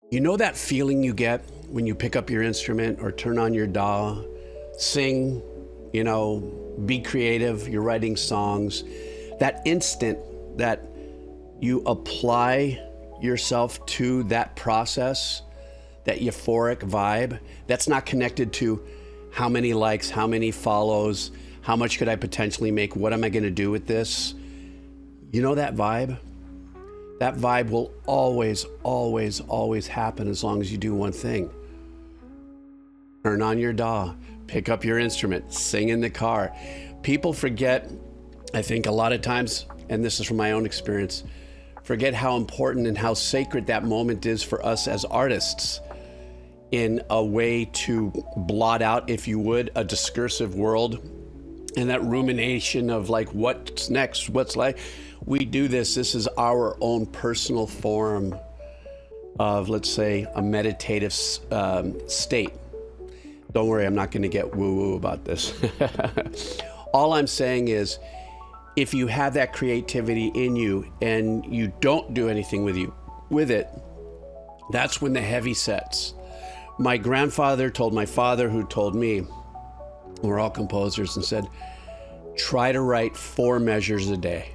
You know that feeling you get when you pick up your instrument or turn on your DAW, sing, be creative, you're writing songs. That instant that you apply yourself to that process, that euphoric vibe, that's not connected to how many likes, how many follows, how much could I potentially make, what am I going to do with this? You know that vibe? That vibe will always, always, always happen as long as you do one thing. Turn on your DAW, pick up your instrument, sing in the car. People forget, I think a lot of times, and this is from my own experience, forget how important and how sacred that moment is for us as artists, in a way to blot out, if you would, a discursive world and that rumination of like, what's next, what's like. We do this is our own personal form of, let's say, a meditative state. Don't worry, I'm not going to get woo-woo about this. All I'm saying is, if you have that creativity in you and you don't do anything with it, that's when the heavy sets. My grandfather told my father, who told me, we're all composers, and said, try to write 4 measures a day.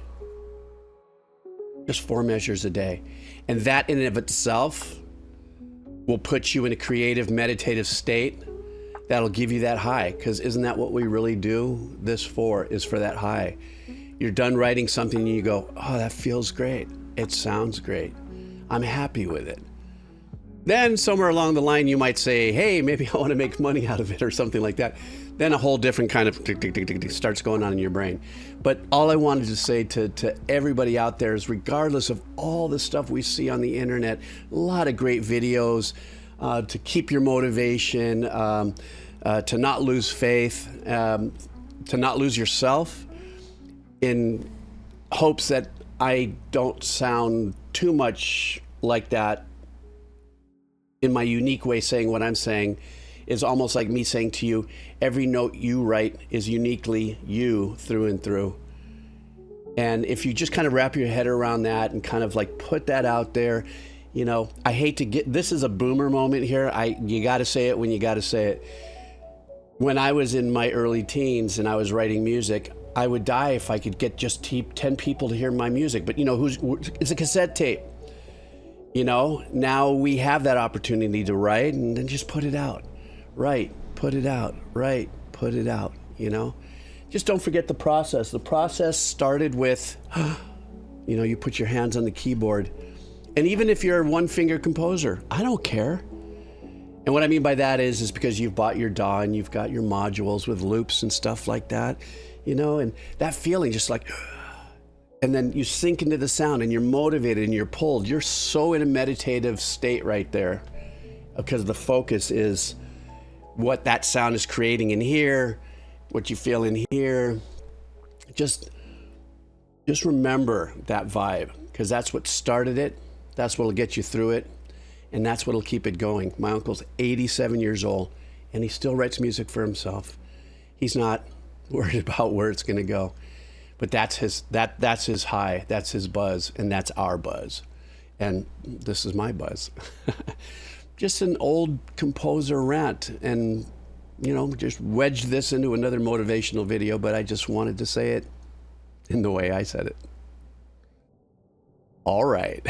Just 4 measures a day. And that in and of itself will put you in a creative, meditative state that'll give you that high. Because isn't that what we really do this for, is for that high? You're done writing something and you go, oh, that feels great. It sounds great. I'm happy with it. Then somewhere along the line, you might say, hey, maybe I want to make money out of it or something like that. Then a whole different kind of tick, tick, tick, tick, tick starts going on in your brain. But all I wanted to say to everybody out there is, regardless of all the stuff we see on the internet, a lot of great videos to keep your motivation, to not lose faith, to not lose yourself, in hopes that I don't sound too much like that in my unique way, saying what I'm saying, is almost like me saying to you, every note you write is uniquely you through and through. And if you just kind of wrap your head around that and kind of like put that out there, I hate to get, this is a boomer moment here. You got to say it when you got to say it. When I was in my early teens and I was writing music, I would die if I could get just 10 people to hear my music. But it's a cassette tape. Now we have that opportunity to write and then just put it out. Write, put it out, write, put it out, Just don't forget the process. The process started with, you put your hands on the keyboard. And even if you're a one-finger composer, I don't care. And what I mean by that is because you've bought your DAW and you've got your modules with loops and stuff like that, and that feeling just like, and then you sink into the sound and you're motivated and you're pulled. You're so in a meditative state right there because the focus is what that sound is creating in here, what you feel in here. Just remember that vibe, because that's what started it. That's what'll get you through it. And that's what'll keep it going. My uncle's 87 years old and he still writes music for himself. He's not worried about where it's going to go. But that's his high, that's his buzz, and that's our buzz. And this is my buzz. Just an old composer rant, and just wedged this into another motivational video, but I just wanted to say it in the way I said it. All right.